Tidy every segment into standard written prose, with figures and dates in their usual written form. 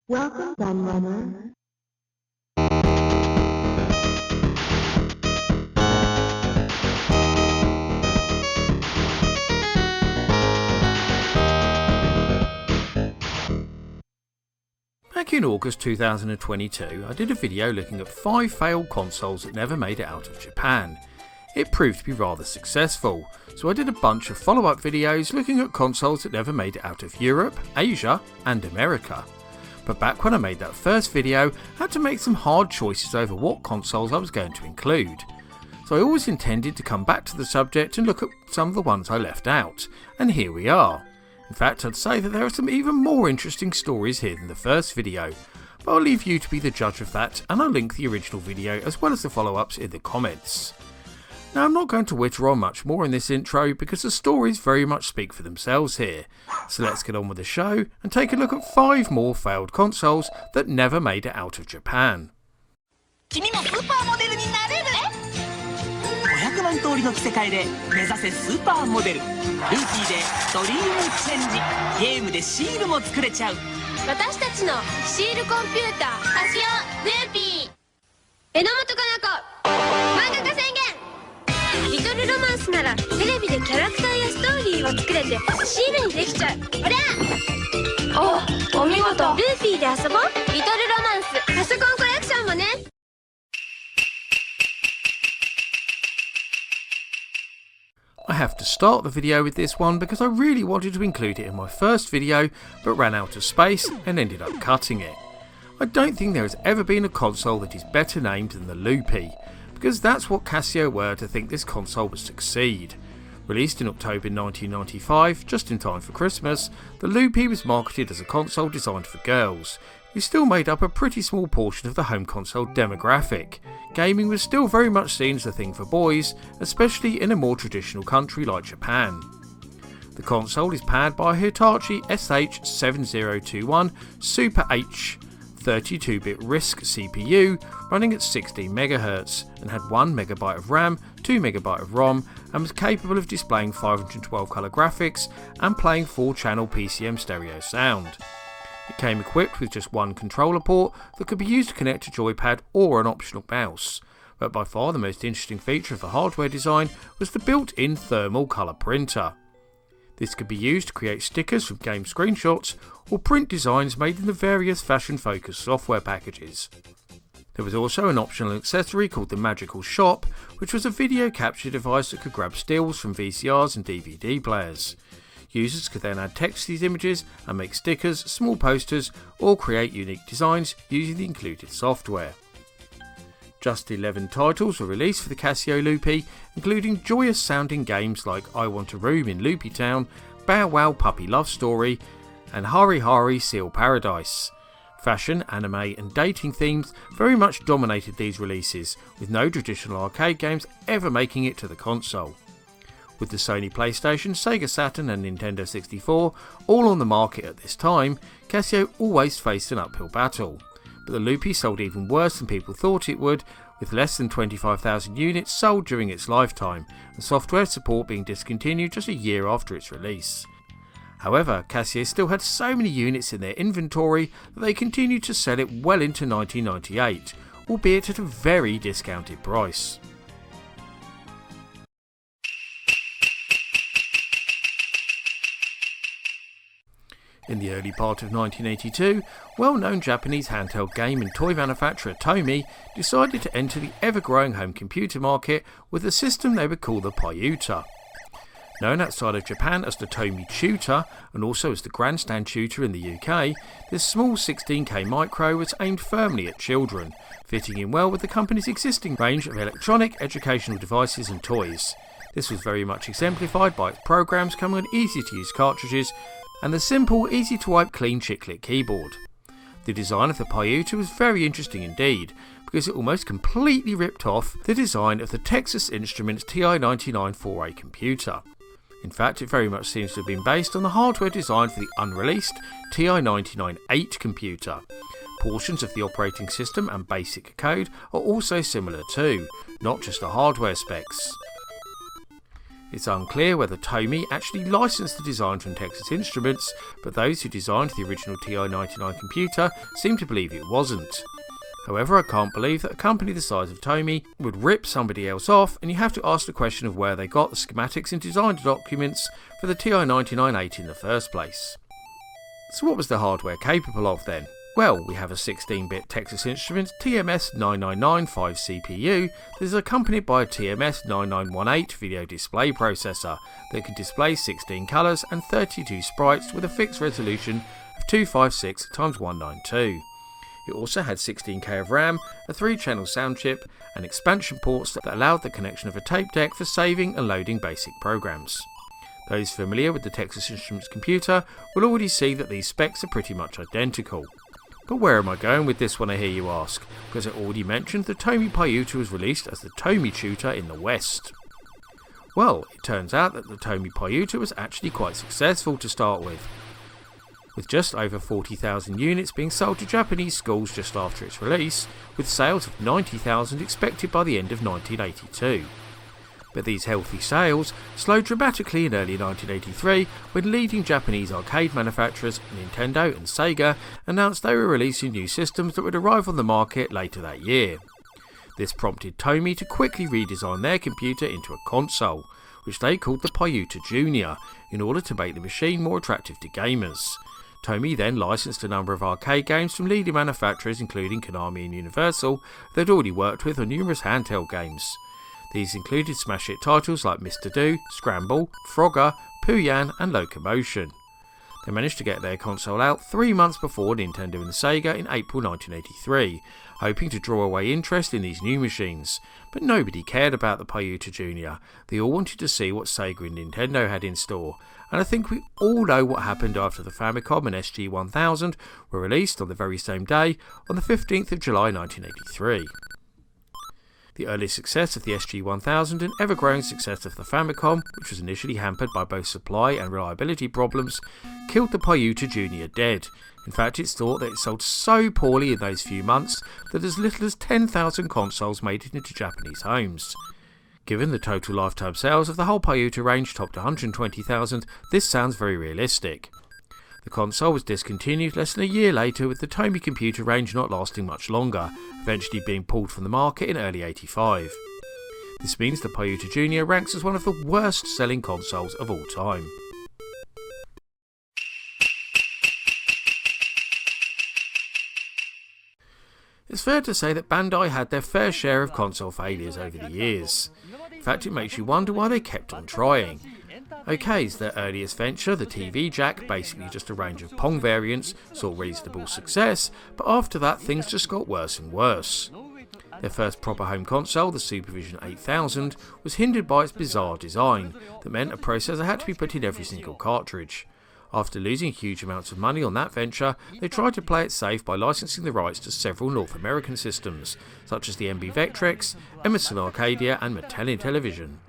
Welcome, Gunrunner. Back in August 2022, I did a video looking at 5 failed consoles that never made it out of Japan. It proved to be rather successful, so I did a bunch of follow-up videos looking at consoles that never made it out of Europe, Asia and America. But back when I made that first video, I had to make some hard choices over what consoles I was going to include. So I always intended to come back to the subject and look at some of the ones I left out, and here we are. In fact, I'd say that there are some even more interesting stories here than the first video, but I'll leave you to be the judge of that, and I'll link the original video as well as the follow-ups in the comments. Now, I'm not going to witter on much more in this intro because the stories very much speak for themselves here, so let's get on with the show and take a look at 5 more failed consoles that never made it out of Japan. 500万通りの着せ替えで目指せスーパーモデル。ルーピーでドリームチェンジ。ゲームでシールも作れちゃう。私たちのシールコンピューターカシオルーピー。榎本かな子漫画家宣言。リトルロマンスならテレビでキャラクターやストーリーを作れてシールにできちゃう。ほらお見事。ルーピーで遊ぼう。リトルロマンスパソコンコレクションもね。I have to start the video with this one because I really wanted to include it in my first video but ran out of space and ended up cutting it. I don't think there has ever been a console that is better named than the Loopy, because that's what Casio were to think this console would succeed. Released in October 1995, just in time for Christmas, the Loopy was marketed as a console designed for girls, who still made up a pretty small portion of the home console demographic. Gaming was still very much seen as a thing for boys, especially in a more traditional country like Japan. The console is powered by a Hitachi SH7021 Super H 32-bit RISC CPU running at 16MHz and had 1MB of RAM, 2MB of ROM and was capable of displaying 512 colour graphics and playing 4-channel PCM stereo sound. It came equipped with just one controller port that could be used to connect a joypad or an optional mouse, but by far the most interesting feature of the hardware design was the built-in thermal colour printer. This could be used to create stickers from game screenshots or print designs made in the various fashion-focused software packages. There was also an optional accessory called the Magical Shop, which was a video capture device that could grab stills from VCRs and DVD players. Users could then add text to these images and make stickers, small posters, or create unique designs using the included software. Just 11 titles were released for the Casio Loopy, including joyous sounding games like I Want a Room in Loopy Town, Bow Wow Puppy Love Story, and Hari Hari Seal Paradise. Fashion, anime and dating themes very much dominated these releases, with no traditional arcade games ever making it to the console. With the Sony PlayStation, Sega Saturn and Nintendo 64 all on the market at this time, Casio always faced an uphill battle. But the Loopy sold even worse than people thought it would, with less than 25,000 units sold during its lifetime, and software support being discontinued just a year after its release. However, Casio still had so many units in their inventory that they continued to sell it well into 1998, albeit at a very discounted price. In the early part of 1982, well-known Japanese handheld game and toy manufacturer Tomy decided to enter the ever-growing home computer market with a system they would call the Pyo. Known outside of Japan as the Tomy Tutor and also as the Grandstand Tutor in the UK, this small 16K micro was aimed firmly at children, fitting in well with the company's existing range of electronic educational devices and toys. This was very much exemplified by its programs coming on easy-to-use cartridges and the simple, easy-to-wipe clean chiclet keyboard. The design of the Pyo was very interesting indeed, because it almost completely ripped off the design of the Texas Instruments TI-99 4A computer. In fact, it very much seems to have been based on the hardware design for the unreleased TI-99-8 computer. Portions of the operating system and basic code are also similar too, not just the hardware specs. It's unclear whether Tomy actually licensed the design from Texas Instruments, but those who designed the original TI-99 computer seem to believe it wasn't. However, I can't believe that a company the size of Tomy would rip somebody else off, and you have to ask the question of where they got the schematics and design documents for the TI-99-8 in the first place. So what was the hardware capable of then? Well, we have a 16-bit Texas Instruments TMS-9995 CPU that is accompanied by a TMS-9918 video display processor that can display 16 colours and 32 sprites with a fixed resolution of 256x192. It also had 16K of RAM, a 3-channel sound chip, and expansion ports that allowed the connection of a tape deck for saving and loading basic programs. Those familiar with the Texas Instruments computer will already see that these specs are pretty much identical. But where am I going with this one, I hear you ask? Because I already mentioned the Tomy Pyo was released as the Tomy Tutor in the West. Well, it turns out that the Tomy Pyo was actually quite successful to start with just over 40,000 units being sold to Japanese schools just after its release, with sales of 90,000 expected by the end of 1982. But these healthy sales slowed dramatically in early 1983 when leading Japanese arcade manufacturers Nintendo and Sega announced they were releasing new systems that would arrive on the market later that year. This prompted Tomy to quickly redesign their computer into a console, which they called the Pyo Junior, in order to make the machine more attractive to gamers. Tomy then licensed a number of arcade games from leading manufacturers including Konami and Universal that had already worked with on numerous handheld games. These included smash hit titles like Mr. Do, Scramble, Frogger, Pooyan and Locomotion. They managed to get their console out 3 months before Nintendo and Sega in April 1983, hoping to draw away interest in these new machines. But nobody cared about the Pyo Junior. They all wanted to see what Sega and Nintendo had in store, and I think we all know what happened after the Famicom and SG-1000 were released on the very same day, on the 15th of July 1983. The early success of the SG-1000 and ever-growing success of the Famicom, which was initially hampered by both supply and reliability problems, killed the Pyo Junior dead. In fact, it's thought that it sold so poorly in those few months that as little as 10,000 consoles made it into Japanese homes. Given the total lifetime sales of the whole Pyo range topped 120,000, this sounds very realistic. The console was discontinued less than a year later, with the Tomy computer range not lasting much longer, eventually being pulled from the market in early 85. This means the Pyo Junior ranks as one of the worst selling consoles of all time. It's fair to say that Bandai had their fair share of console failures over the years. In fact, it makes you wonder why they kept on trying. OK, their earliest venture, the TV Jack, basically just a range of Pong variants, saw reasonable success, but after that things just got worse and worse. Their first proper home console, the Supervision 8000, was hindered by its bizarre design, that meant a processor had to be put in every single cartridge. After losing huge amounts of money on that venture, they tried to play it safe by licensing the rights to several North American systems, such as the MB Vectrex, Emerson Arcadia and Mattel Television.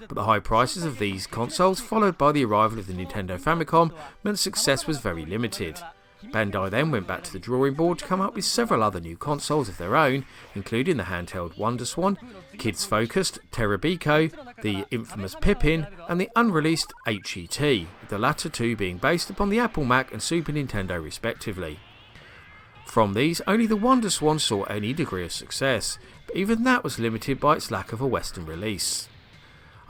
But the high prices of these consoles, followed by the arrival of the Nintendo Famicom, meant success was very limited. Bandai then went back to the drawing board to come up with several other new consoles of their own, including the handheld WonderSwan, kids-focused Terabiko, the infamous Pippin, and the unreleased HET, with the latter two being based upon the Apple Mac and Super Nintendo respectively. From these, only the WonderSwan saw any degree of success, but even that was limited by its lack of a Western release.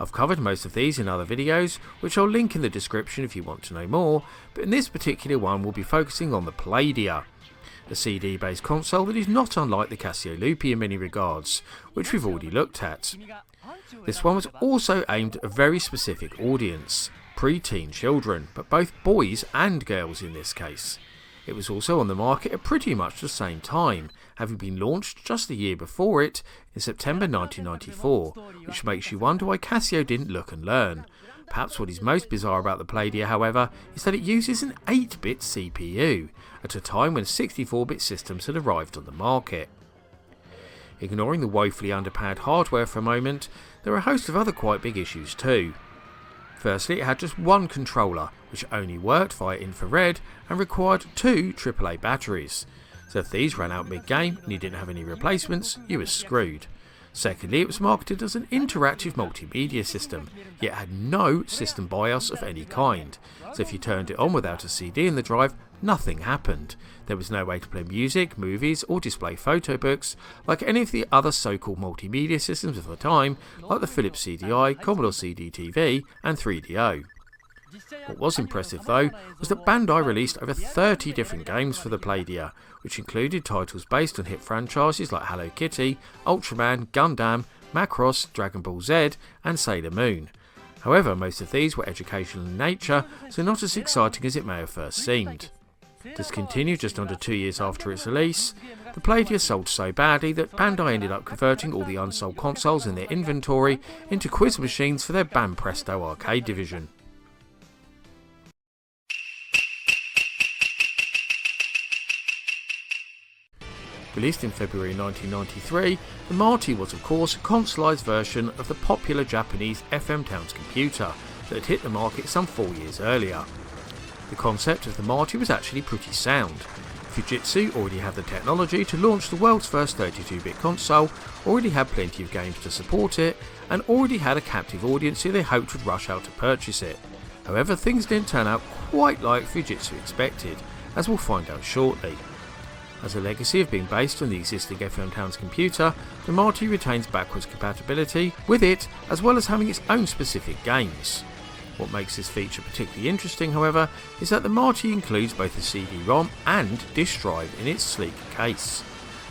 I've covered most of these in other videos, which I'll link in the description if you want to know more, but in this particular one we'll be focusing on the Plaia, a CD-based console that is not unlike the Casio Loopy in many regards, which we've already looked at. This one was also aimed at a very specific audience, pre-teen children, but both boys and girls in this case. It was also on the market at pretty much the same time, having been launched just a year before it, in September 1994, which makes you wonder why Casio didn't look and learn. Perhaps what is most bizarre about the Plaia, however, is that it uses an 8-bit CPU, at a time when 64-bit systems had arrived on the market. Ignoring the woefully underpowered hardware for a moment, there are a host of other quite big issues too. Firstly, it had just one controller, which only worked via infrared and required 2 AAA batteries. So if these ran out mid-game and you didn't have any replacements, you were screwed. Secondly, it was marketed as an interactive multimedia system, yet had no system BIOS of any kind. So if you turned it on without a CD in the drive, nothing happened. There was no way to play music, movies or display photo books like any of the other so-called multimedia systems of the time, like the Philips CDI, Commodore CD-TV and 3DO. What was impressive though was that Bandai released over 30 different games for the Plaia, which included titles based on hit franchises like Hello Kitty, Ultraman, Gundam, Macross, Dragon Ball Z and Sailor Moon. However, most of these were educational in nature, so not as exciting as it may have first seemed. Discontinued just under 2 years after its release, the Plaia sold so badly that Bandai ended up converting all the unsold consoles in their inventory into quiz machines for their Banpresto arcade division. Released in February 1993, the Marty was of course a consolised version of the popular Japanese FM Towns computer that had hit the market some 4 years earlier. The concept of the Marty was actually pretty sound. Fujitsu already had the technology to launch the world's first 32-bit console, already had plenty of games to support it, and already had a captive audience who they hoped would rush out to purchase it. However, things didn't turn out quite like Fujitsu expected, as we'll find out shortly. As a legacy of being based on the existing FM Towns computer, the Marty retains backwards compatibility with it, as well as having its own specific games. What makes this feature particularly interesting, however, is that the Marty includes both a CD-ROM and disk drive in its sleek case.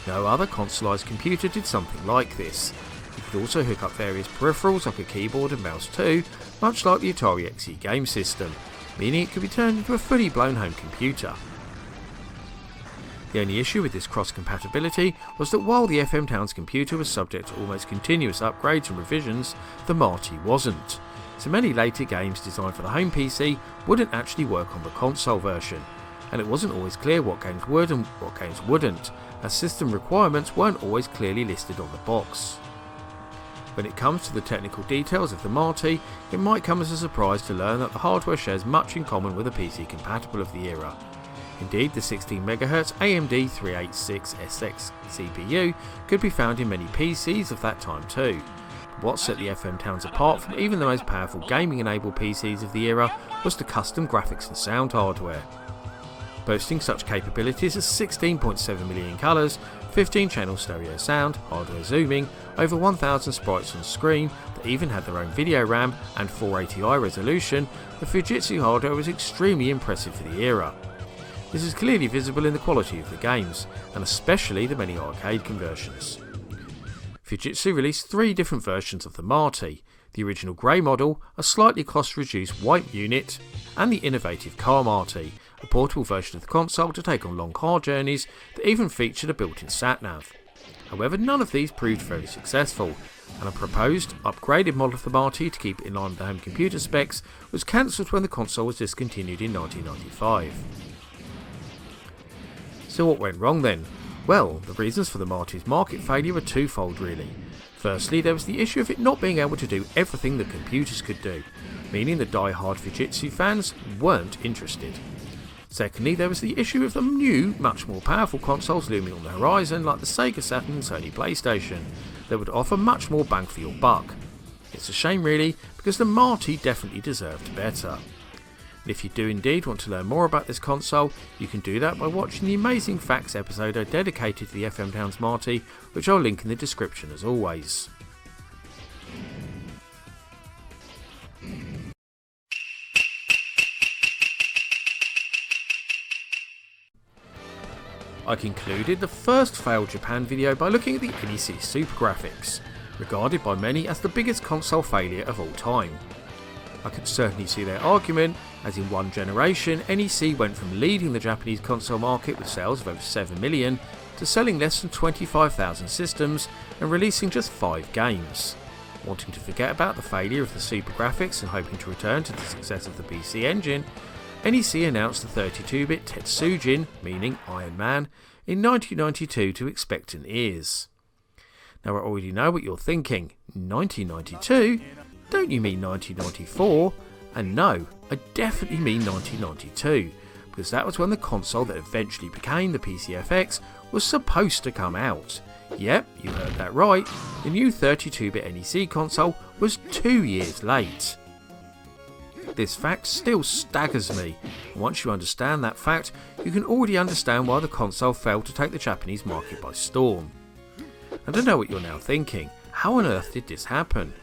No other consolised computer did something like this. You could also hook up various peripherals like a keyboard and mouse too, much like the Atari XE game system, meaning it could be turned into a fully blown home computer. The only issue with this cross-compatibility was that while the FM Towns computer was subject to almost continuous upgrades and revisions, the Marty wasn't. So many later games designed for the home PC wouldn't actually work on the console version, and it wasn't always clear what games would and what games wouldn't, as system requirements weren't always clearly listed on the box. When it comes to the technical details of the Marty, it might come as a surprise to learn that the hardware shares much in common with a PC compatible of the era. Indeed, the 16MHz AMD 386SX CPU could be found in many PCs of that time too. But what set the FM Towns apart from even the most powerful gaming-enabled PCs of the era was the custom graphics and sound hardware. Boasting such capabilities as 16.7 million colours, 15-channel stereo sound, hardware zooming, over 1000 sprites on screen that even had their own video RAM and 480i resolution, the Fujitsu hardware was extremely impressive for the era. This is clearly visible in the quality of the games, and especially the many arcade conversions. Fujitsu released 3 different versions of the Marty: the original grey model, a slightly cost-reduced white unit, and the innovative Car Marty, a portable version of the console to take on long car journeys that even featured a built-in sat-nav. However, none of these proved very successful, and a proposed, upgraded model of the Marty to keep it in line with the home computer specs was cancelled when the console was discontinued in 1995. So what went wrong then? Well, the reasons for the Marty's market failure were twofold really. Firstly, there was the issue of it not being able to do everything that computers could do, meaning the die-hard Fujitsu fans weren't interested. Secondly, there was the issue of the new, much more powerful consoles looming on the horizon like the Sega Saturn and Sony PlayStation, that would offer much more bang for your buck. It's a shame really, because the Marty definitely deserved better. And if you do indeed want to learn more about this console, you can do that by watching the Amazing Facts episode I dedicated to the FM Towns Marty, which I'll link in the description as always. I concluded the first failed Japan video by looking at the NEC Super Graphics, regarded by many as the biggest console failure of all time. I could certainly see their argument, as in one generation NEC went from leading the Japanese console market with sales of over 7 million to selling less than 25,000 systems and releasing just 5 games. Wanting to forget about the failure of the Super Graphics and hoping to return to the success of the PC Engine, NEC announced the 32-bit Tet Suin, meaning Iron Man, in 1992 to expectant ears. Now I already know what you're thinking, 1992? Don't you mean 1994? And no, I definitely mean 1992, because that was when the console that eventually became the PCFX was supposed to come out. Yep, you heard that right, the new 32-bit NEC console was 2 years late. This fact still staggers me, and once you understand that fact, you can already understand why the console failed to take the Japanese market by storm. And I know what you're now thinking, how on earth did this happen?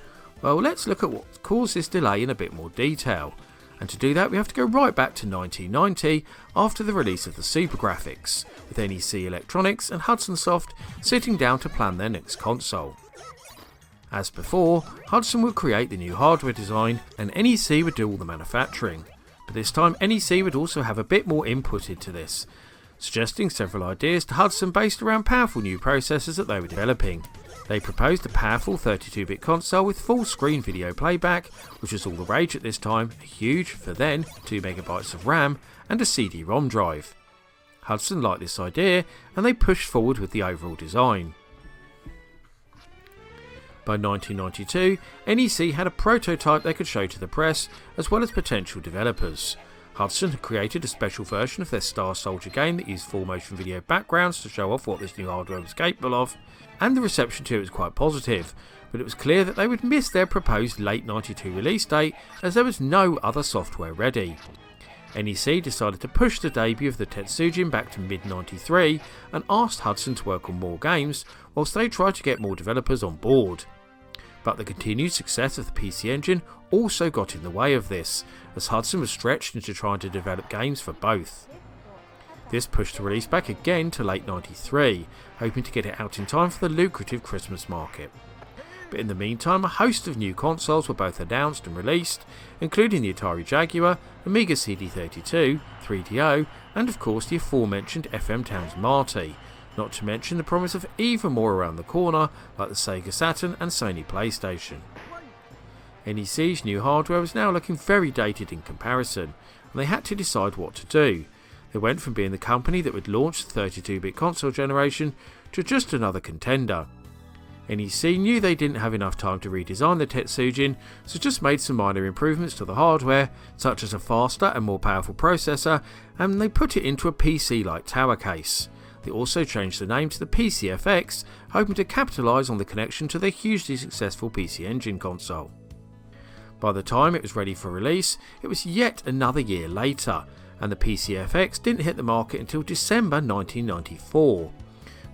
Well, let's look at what caused this delay in a bit more detail. And to do that, we have to go right back to 1990, after the release of the Super Graphics, with NEC Electronics and Hudson Soft sitting down to plan their next console. As before, Hudson would create the new hardware design and NEC would do all the manufacturing, but this time NEC would also have a bit more input into this, suggesting several ideas to Hudson based around powerful new processors that they were developing. They proposed a powerful 32-bit console with full screen video playback, which was all the rage at this time, a huge, for then, 2GB of RAM and a CD-ROM drive. Hudson liked this idea and they pushed forward with the overall design. By 1992, NEC had a prototype they could show to the press, as well as potential developers. Hudson had created a special version of their Star Soldier game that used full motion video backgrounds to show off what this new hardware was capable of, and the reception to it was quite positive, but it was clear that they would miss their proposed late 92 release date as there was no other software ready. NEC decided to push the debut of the Tet Suin back to mid-93 and asked Hudson to work on more games whilst they tried to get more developers on board. But the continued success of the PC Engine also got in the way of this, as Hudson was stretched into trying to develop games for both. This pushed the release back again to late 93, hoping to get it out in time for the lucrative Christmas market. But in the meantime, a host of new consoles were both announced and released, including the Atari Jaguar, Amiga CD32, 3DO, and of course the aforementioned FM Towns Marty, not to mention the promise of even more around the corner like the Sega Saturn and Sony PlayStation. NEC's new hardware was now looking very dated in comparison, and they had to decide what to do. They went from being the company that would launch the 32-bit console generation to just another contender. NEC knew they didn't have enough time to redesign the Tet Suin, so just made some minor improvements to the hardware, such as a faster and more powerful processor, and they put it into a PC-like tower case. They also changed the name to the PCFX, hoping to capitalise on the connection to their hugely successful PC Engine console. By the time it was ready for release, it was yet another year later, and the PCFX didn't hit the market until December 1994,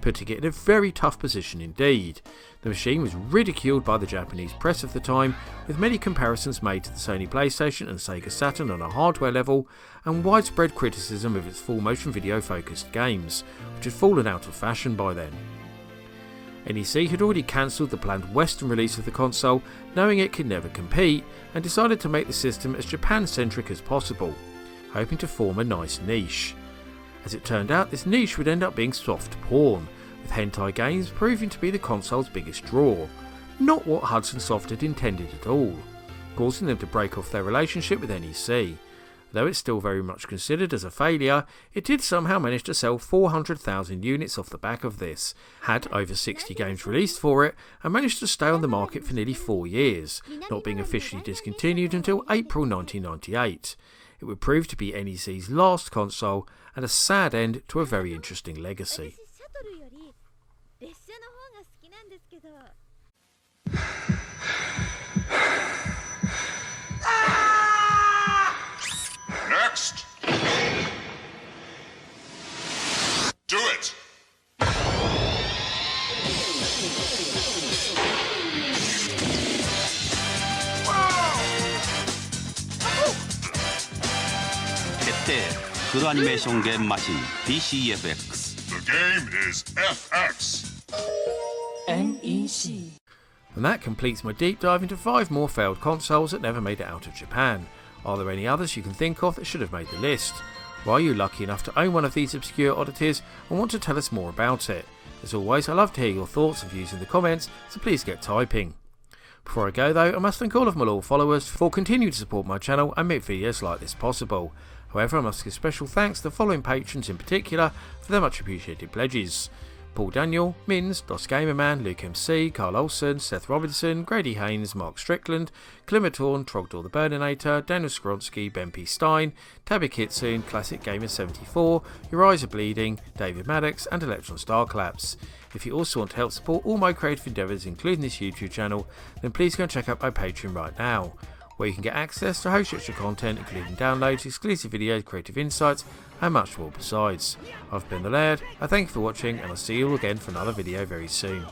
putting it in a very tough position indeed. The machine was ridiculed by the Japanese press of the time, with many comparisons made to the Sony PlayStation and Sega Saturn on a hardware level, and widespread criticism of its full motion video focused games, which had fallen out of fashion by then. NEC had already cancelled the planned Western release of the console, knowing it could never compete, and decided to make the system as Japan-centric as possible, hoping to form a nice niche. As it turned out, this niche would end up being soft porn, with hentai games proving to be the console's biggest draw, not what Hudson Soft had intended at all, causing them to break off their relationship with NEC. Though it's still very much considered as a failure, it did somehow manage to sell 400,000 units off the back of this, had over 60 games released for it, and managed to stay on the market for nearly 4 years, not being officially discontinued until April 1998. It would prove to be NEC's last console, and a sad end to a very interesting legacy. Next! Do it!フルアニメーションゲームマシン PCFX. The game is FX. NEC. And that completes my deep dive into 5 more failed consoles that never made it out of Japan. Are there any others you can think of that should have made the list? Or are you lucky enough to own one of these obscure oddities and want to tell us more about it? As always, I love to hear your thoughts and views in the comments, so please get typing. Before I go though, I must thank all of my loyal followers for continuing to support my channel and make videos like this possible. However, I must give special thanks to the following patrons in particular for their much appreciated pledges: Paul Daniel, Mins, Dos Gamerman, Luke MC, Carl Olsen, Seth Robinson, Grady Haynes, Mark Strickland, Climatorn, Trogdor the Burninator, Daniel Skronsky, Ben P. Stein, Tabby Kitsune, Classic Gamer 74, Uriza Bleeding, David Maddox, and Electron Starclaps. If you also want to help support all my creative endeavours, including this YouTube channel, then please go and check out my Patreon right now, where you can get access to a host of extra content, including downloads, exclusive videos, creative insights, and much more besides. I've been the Laird, I thank you for watching, and I'll see you all again for another video very soon.